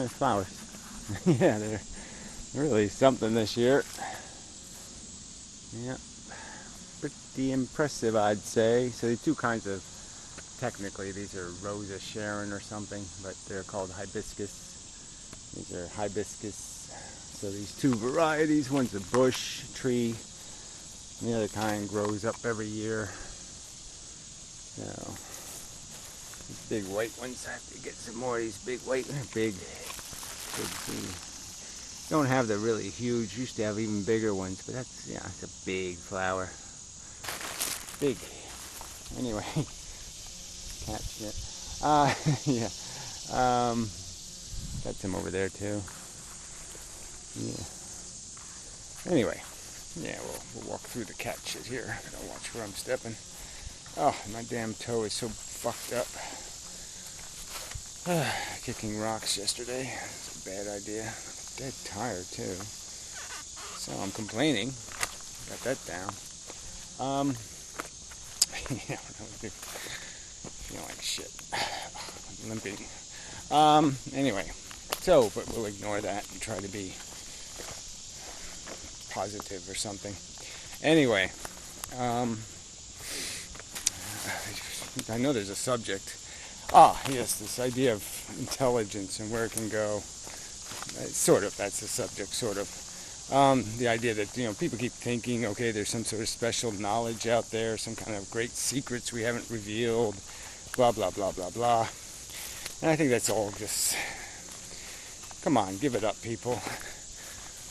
Flowers. Yeah, they're really something this year. Yeah, pretty impressive, I'd say. So there's two kinds of, technically these are Rosa Sharon or something, but they're called hibiscus. These are hibiscus. So these two varieties, one's a bush tree, the other kind grows up every year. So these big white ones, I have to get some more of these big white, big. Don't have the really huge, used to have even bigger ones, but that's, yeah, it's a big flower. Big. Anyway, catch it. Yeah. Got some over there too. Yeah. Anyway, yeah, we'll walk through the cat shit here. I gotta watch where I'm stepping. Oh, my damn toe is so fucked up. Kicking rocks yesterday. It's a bad idea. Dead tired too. So I'm complaining. Got that down. Yeah, I feel like shit. I'm limping. Anyway, so, but we'll ignore that and try to be positive or something. Anyway, I know there's a subject. Yes, this idea of intelligence and where it can go. Sort of, that's the subject, sort of. The idea that, people keep thinking, okay, there's some sort of special knowledge out there, some kind of great secrets we haven't revealed, blah, blah, blah, blah, blah. And I think that's all just, come on, give it up, people.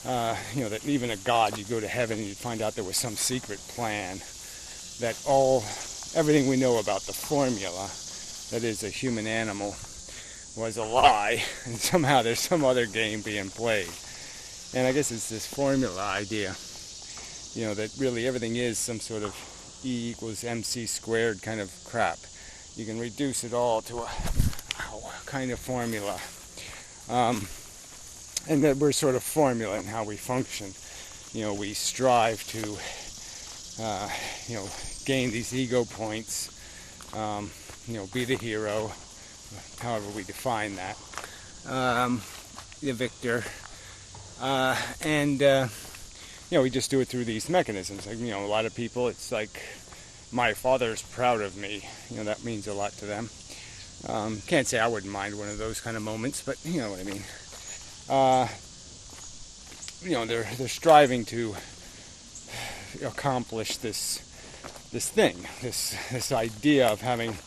That even a God, you go to heaven and you find out there was some secret plan, that everything we know about the formula that is a human animal was a lie, and somehow there's some other game being played. And I guess it's this formula idea, that really everything is some sort of E equals MC squared kind of crap. You can reduce it all to a kind of formula. And that we're sort of formula in how we function. We strive to, gain these ego points, be the hero, however we define that, the victor, and we just do it through these mechanisms. Like, a lot of people, it's like, my father's proud of me. That means a lot to them. Can't say I wouldn't mind one of those kind of moments, but you know what I mean. They're striving to accomplish this thing, this idea of having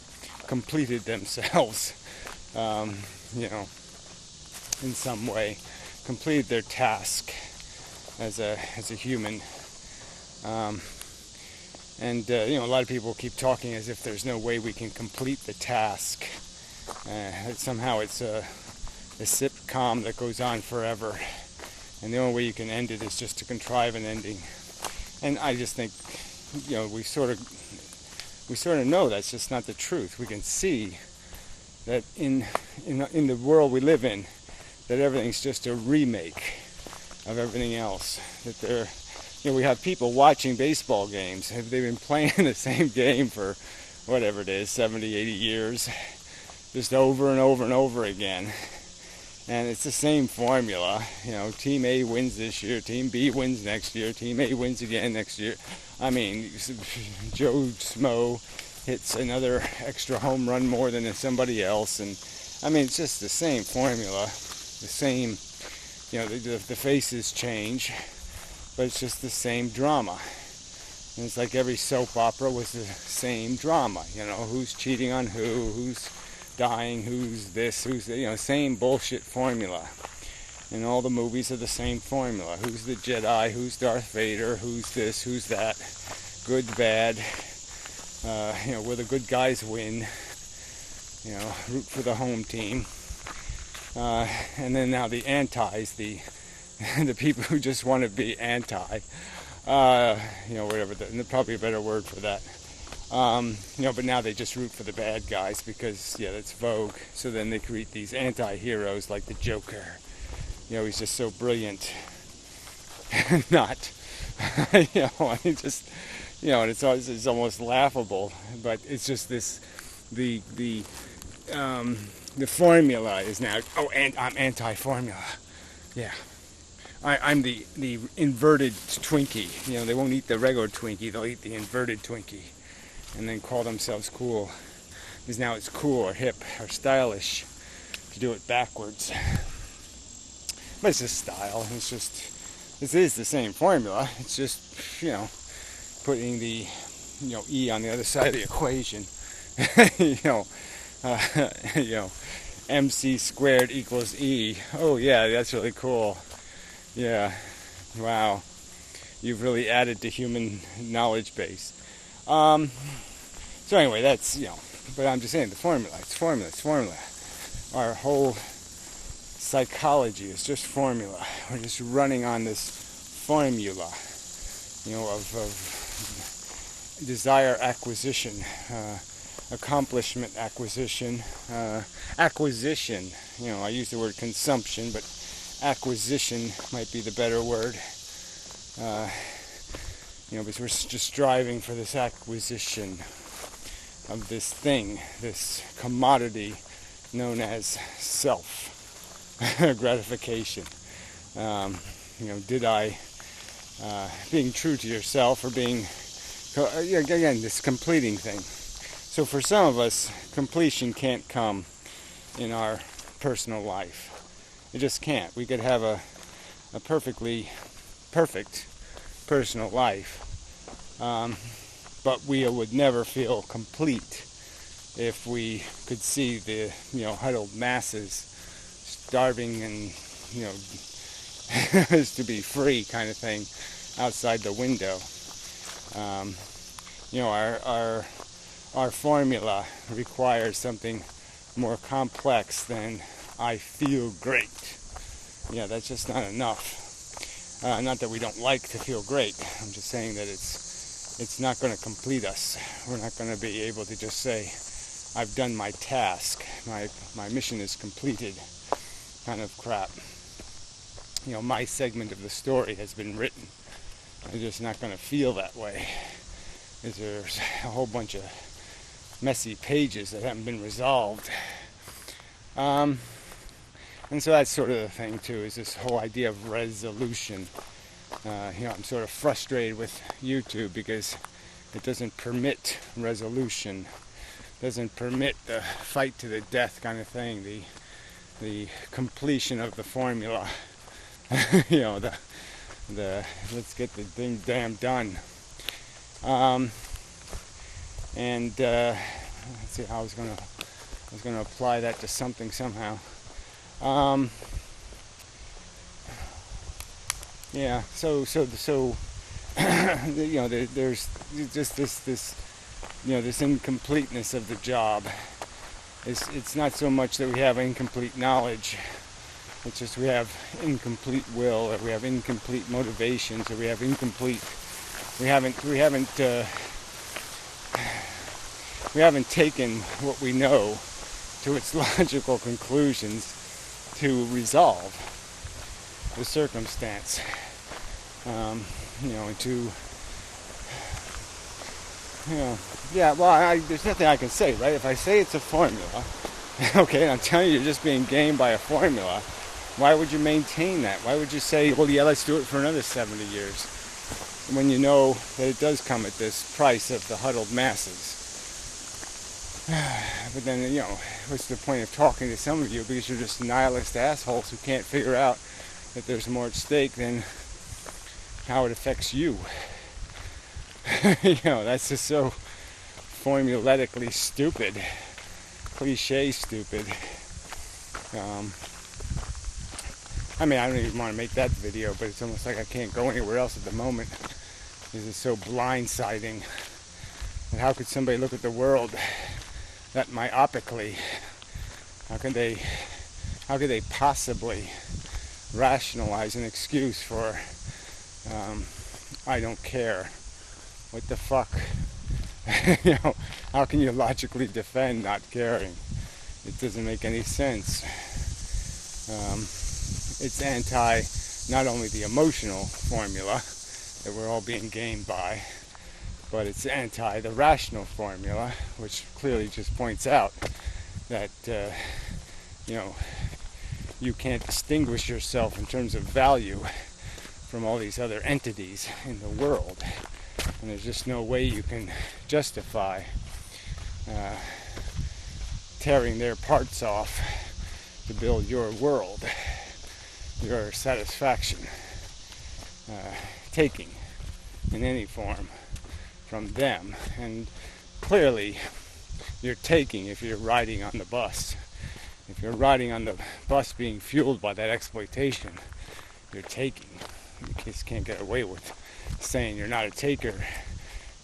completed themselves, in some way, completed their task as a human. A lot of people keep talking as if there's no way we can complete the task. That somehow it's a sitcom that goes on forever, and the only way you can end it is just to contrive an ending. And I just think, we sort of know that's just not the truth. We can see that in the world we live in, that everything's just a remake of everything else. That we have people watching baseball games. They've been playing the same game for whatever it is, 70, 80 years, just over and over and over again. And it's the same formula. Team A wins this year, Team B wins next year, Team A wins again next year. I mean, Joe Smo hits another extra home run more than somebody else. And I mean, it's just the same formula, the same, the faces change, but it's just the same drama. And it's like every soap opera was the same drama. Who's cheating on who's dying, who's this, who's same bullshit formula. And all the movies are the same formula. Who's the Jedi, who's Darth Vader, who's this, who's that, good, bad, where the good guys win, root for the home team. And then now the antis, the people who just want to be anti, whatever, probably a better word for that. But now they just root for the bad guys because, that's vogue. So then they create these anti-heroes like the Joker. He's just so brilliant. Not, and it's almost laughable. But it's just this, the the formula is now, oh, and I'm anti-formula. Yeah. I'm the inverted Twinkie. You know, they won't eat the regular Twinkie, they'll eat the inverted Twinkie. And then call themselves cool. Because now it's cool or hip or stylish to do it backwards. But it's just style. It's just, this is the same formula. It's just, you know, putting the, you know, E on the other side of the equation. you know, MC squared equals E. Oh yeah, that's really cool. Yeah, wow. You've really added to human knowledge base. So anyway, that's, you know, but I'm just saying the formula. It's formula. It's formula. Our whole psychology is just formula. We're just running on this formula, you know, of desire acquisition, accomplishment acquisition, acquisition. You know, I use the word consumption, but acquisition might be the better word. You know, because we're just striving for this acquisition of this thing, this commodity known as self gratification. You know, did I, being true to yourself, or being, again, this completing thing. So for some of us, completion can't come in our personal life. It just can't. We could have a perfectly perfect personal life, but we would never feel complete if we could see the, you know, huddled masses starving and, you know, is to be free kind of thing outside the window. You know, our formula requires something more complex than I feel great. Yeah, that's just not enough. Not that we don't like to feel great. I'm just saying that it's not going to complete us. We're not going to be able to just say, I've done my task. My mission is completed. Kind of crap. You know, my segment of the story has been written. I'm just not going to feel that way. There's a whole bunch of messy pages that haven't been resolved. And so that's sort of the thing too, is this whole idea of resolution. You know, I'm sort of frustrated with YouTube because it doesn't permit resolution, doesn't permit the fight to the death kind of thing, the completion of the formula. You know, the let's get the thing damn done. And let's see how I was gonna apply that to something somehow. Yeah. So you know, there's just this you know, this incompleteness of the job. It's not so much that we have incomplete knowledge. It's just we have incomplete will, or we have incomplete motivations, or we have incomplete. We haven't taken what we know to its logical conclusions to resolve the circumstance. You know, and to, you know, yeah. Well, there's nothing I can say, right? If I say it's a formula, okay, and I'm telling you, you're just being gamed by a formula. Why would you maintain that? Why would you say, well, yeah, let's do it for another 70 years, when you know that it does come at this price of the huddled masses? But then, you know, what's the point of talking to some of you, because you're just nihilist assholes who can't figure out that there's more at stake than how it affects you. You know, that's just so formulatically stupid, cliche stupid. I mean, I don't even want to make that video, but it's almost like I can't go anywhere else at the moment, because it's so blindsiding. And how could somebody look at the world that myopically? How could they possibly rationalize an excuse for I don't care? What the fuck? You know, how can you logically defend not caring? It doesn't make any sense. It's anti not only the emotional formula that we're all being gamed by, but it's anti the rational formula, which clearly just points out that you can't distinguish yourself in terms of value from all these other entities in the world. And there's just no way you can justify tearing their parts off to build your world, your satisfaction, taking in any form from them. And clearly you're taking if you're riding on the bus. If you're riding on the bus being fueled by that exploitation, you're taking. You just can't get away with saying you're not a taker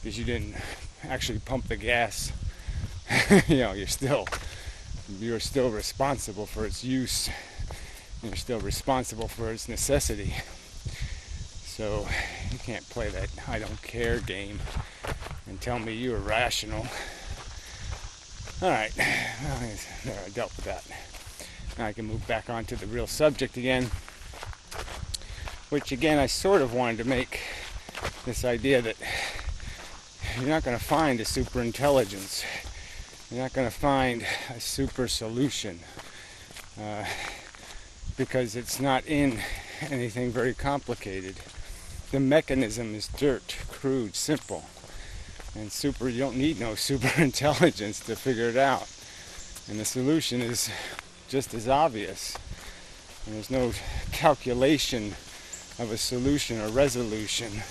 because you didn't actually pump the gas. You're still responsible for its use. You're still responsible for its necessity. So you can't play that I don't care game and tell me you're rational. Alright, there, I dealt with that. Now I can move back onto the real subject again, which again I sort of wanted to make this idea that you're not going to find a super intelligence. You're not going to find a super solution because it's not in anything very complicated. The mechanism is dirt, crude, simple. And you don't need no super intelligence to figure it out. And the solution is just as obvious. And there's no calculation of a solution or resolution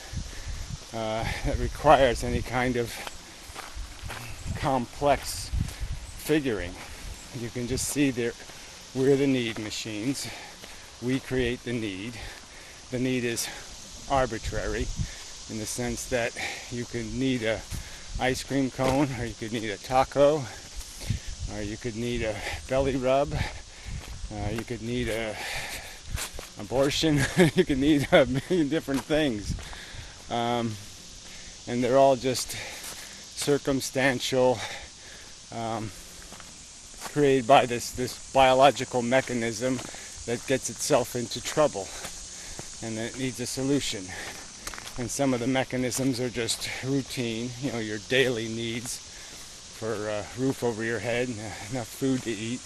that requires any kind of complex figuring. You can just see we're the need machines. We create the need. The need is arbitrary in the sense that you could need a ice cream cone, or you could need a taco, or you could need a belly rub, you could need a abortion, you could need a million different things, and they're all just circumstantial, created by this biological mechanism that gets itself into trouble and that it needs a solution. And some of the mechanisms are just routine, your daily needs for a roof over your head and enough food to eat.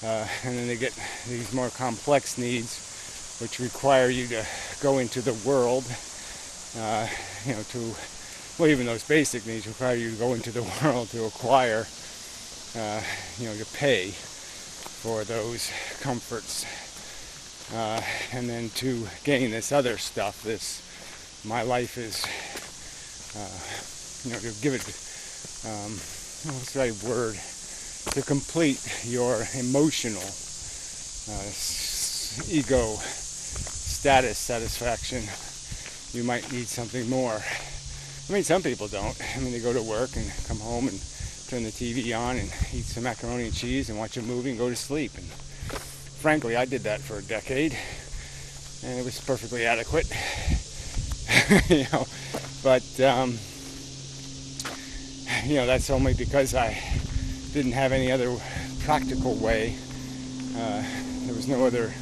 And then they get these more complex needs, which require you to go into the world, even those basic needs require you to go into the world to acquire, to pay for those comforts. And then to gain this other stuff, my life is, to give it, what's the right word, to complete your emotional ego status satisfaction, you might need something more. I mean, some people don't. I mean, they go to work and come home and turn the TV on and eat some macaroni and cheese and watch a movie and go to sleep. And frankly, I did that for a decade, and it was perfectly adequate. But that's only because I didn't have any other practical way. There was no other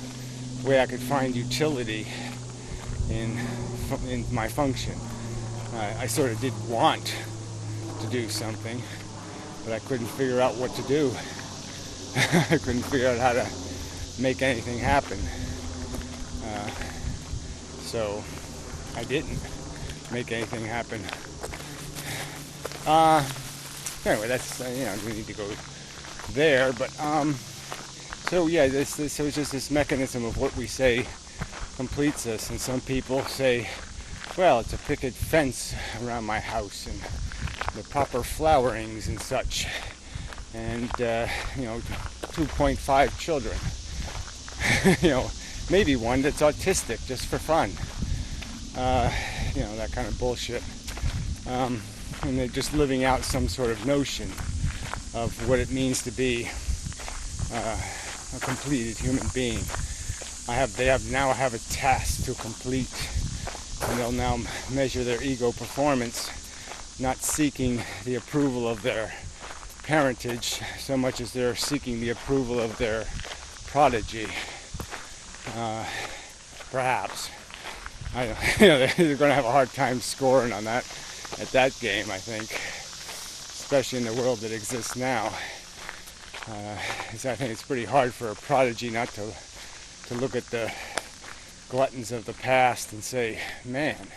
way I could find utility in my function. I sort of did want to do something, but I couldn't figure out what to do. I couldn't figure out how to make anything happen. So I didn't make anything happen. Anyway, that's we need to go there. But so was just this mechanism of what we say completes us, and some people say, well, it's a picket fence around my house and the proper flowerings and such, and 2.5 children. Maybe one that's autistic just for fun. That kind of bullshit. And they're just living out some sort of notion of what it means to be a completed human being. They now have a task to complete, and they'll now measure their ego performance, not seeking the approval of their parentage so much as they're seeking the approval of their prodigy. Perhaps. They're going to have a hard time scoring on that at that game, I think, especially in the world that exists now. I think it's pretty hard for a prodigy not to look at the gluttons of the past and say, man,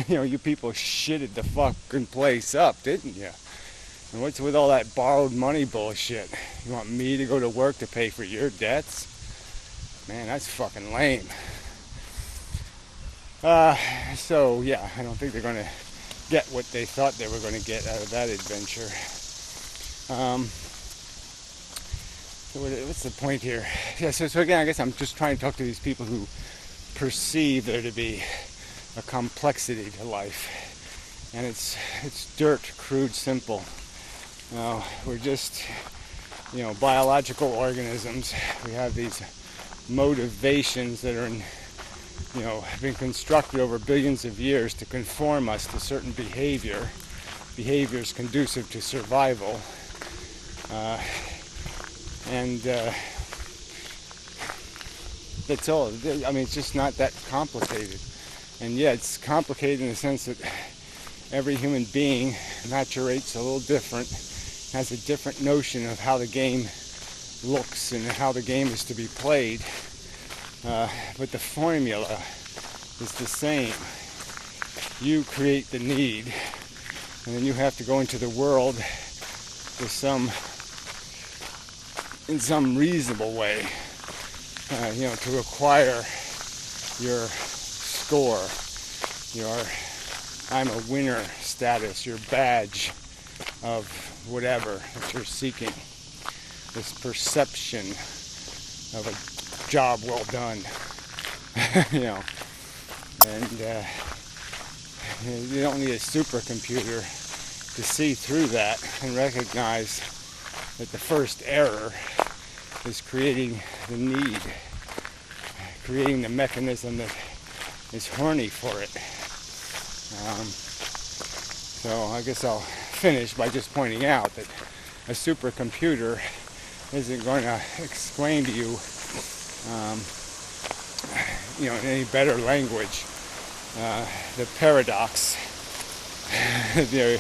you people shitted the fucking place up, didn't you? And what's with all that borrowed money bullshit? You want me to go to work to pay for your debts? Man, that's fucking lame. So yeah, I don't think they're going to get what they thought they were going to get out of that adventure. So what's the point here? Yeah, so again, I guess I'm just trying to talk to these people who perceive there to be a complexity to life. And it's dirt, crude, simple. We're just, biological organisms. We have these motivations that are have been constructed over billions of years to conform us to certain behaviors conducive to survival. And that's all. I mean, it's just not that complicated. And yeah, it's complicated in the sense that every human being maturates a little different, has a different notion of how the game looks and how the game is to be played. But the formula is the same. You create the need, and then you have to go into the world in some reasonable way, to acquire your score, your I'm a winner status, your badge of whatever that you're seeking, this perception of a job well done, and you don't need a supercomputer to see through that and recognize that the first error is creating the need, creating the mechanism that is horny for it. So I guess I'll finish by just pointing out that a supercomputer isn't going to explain to you, in any better language, the paradox, the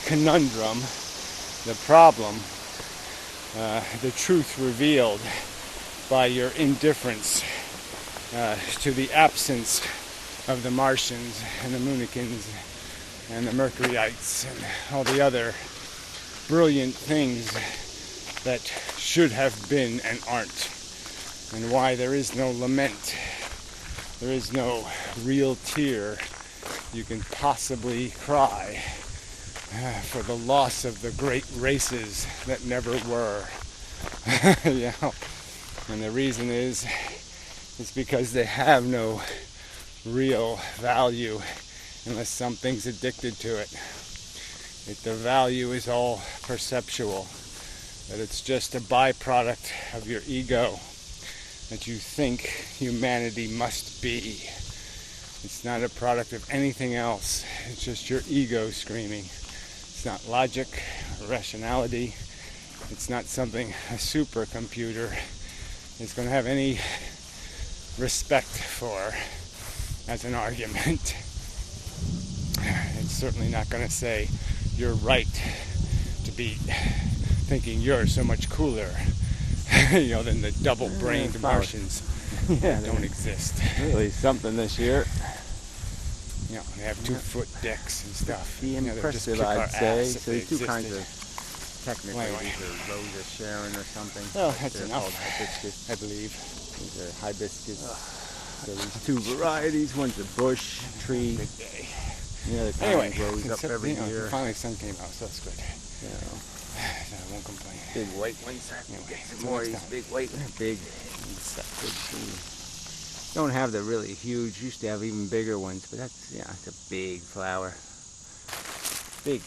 conundrum, the problem, the truth revealed by your indifference to the absence of the Martians and the Moonicans and the Mercuryites and all the other brilliant things that should have been and aren't, and why there is no lament, there is no real tear you can possibly cry for the loss of the great races that never were. And the reason is it's because they have no real value unless something's addicted to it. The value is all perceptual, that it's just a byproduct of your ego, that you think humanity must be. It's not a product of anything else. It's just your ego screaming. It's not logic or rationality. It's not something a supercomputer is going to have any respect for as an argument. It's certainly not going to say you're right to be thinking you're so much cooler than the double-brained Martians that don't exist. Really something this year. They have 2-foot dicks and stuff. Be impressive, I'd say. So there's two kinds of, technically, these are Rosa Sharon or something. Well, that's enough, hibiscus, I believe. These are hibiscus. So these two varieties. One's a bush tree. Good day. The other kind grows up every year. Finally, sun came out, so that's good. So I won't complain. big white ones. Anyway, Some more of these big white. They're big. Don't have the really huge. Used to have even bigger ones, but that's it's a big flower. Big.